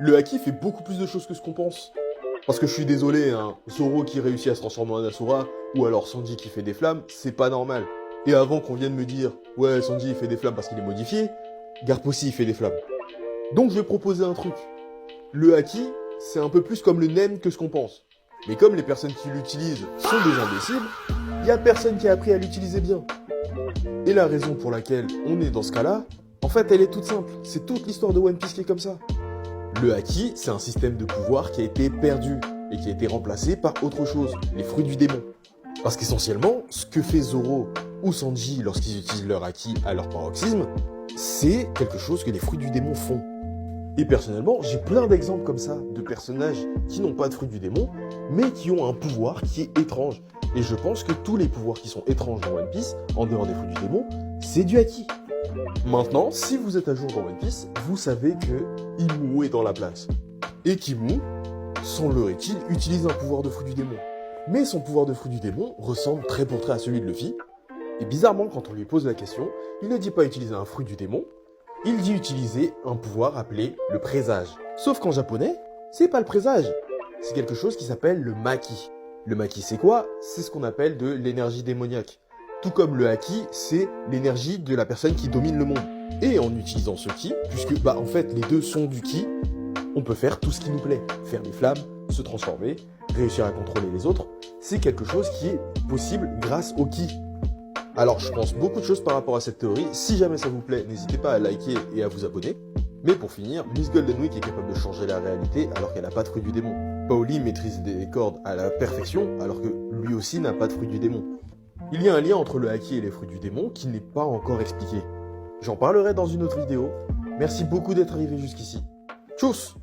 Le haki fait beaucoup plus de choses que ce qu'on pense. Parce que je suis désolé, hein, Zoro qui réussit à se transformer en Asura, ou alors Sanji qui fait des flammes, c'est pas normal. Et avant qu'on vienne me dire, ouais, Sanji il fait des flammes parce qu'il est modifié, Garp aussi il fait des flammes. Donc je vais proposer un truc. Le haki, c'est un peu plus comme le nen que ce qu'on pense. Mais comme les personnes qui l'utilisent sont des imbéciles, y a personne qui a appris à l'utiliser bien. Et la raison pour laquelle on est dans ce cas-là, en fait elle est toute simple, c'est toute l'histoire de One Piece qui est comme ça. Le haki, c'est un système de pouvoir qui a été perdu et qui a été remplacé par autre chose, les fruits du démon. Parce qu'essentiellement, ce que fait Zoro ou Sanji lorsqu'ils utilisent leur haki à leur paroxysme, c'est quelque chose que les fruits du démon font. Et personnellement, j'ai plein d'exemples comme ça, de personnages qui n'ont pas de fruits du démon, mais qui ont un pouvoir qui est étrange. Et je pense que tous les pouvoirs qui sont étranges dans One Piece, en dehors des fruits du démon, c'est du haki. Maintenant, si vous êtes à jour dans One Piece, vous savez que Imu est dans la place. Et qu'Imu, semblerait-il, utilise un pouvoir de fruit du démon. Mais son pouvoir de fruit du démon ressemble très pour trait à celui de Luffy. Et bizarrement, quand on lui pose la question, il ne dit pas utiliser un fruit du démon, il dit utiliser un pouvoir appelé le présage. Sauf qu'en japonais, c'est pas le présage, c'est quelque chose qui s'appelle le maki. Le maki c'est quoi? C'est ce qu'on appelle de l'énergie démoniaque. Tout comme le haki, c'est l'énergie de la personne qui domine le monde. Et en utilisant ce ki, puisque en fait les deux sont du ki, on peut faire tout ce qui nous plaît. Faire des flammes, se transformer, réussir à contrôler les autres, c'est quelque chose qui est possible grâce au ki. Alors je pense beaucoup de choses par rapport à cette théorie, si jamais ça vous plaît, n'hésitez pas à liker et à vous abonner. Mais pour finir, Miss Golden Week est capable de changer la réalité alors qu'elle n'a pas de fruit du démon. Paoli maîtrise des cordes à la perfection alors que lui aussi n'a pas de fruit du démon. Il y a un lien entre le haki et les fruits du démon qui n'est pas encore expliqué. J'en parlerai dans une autre vidéo. Merci beaucoup d'être arrivé jusqu'ici. Tchuss!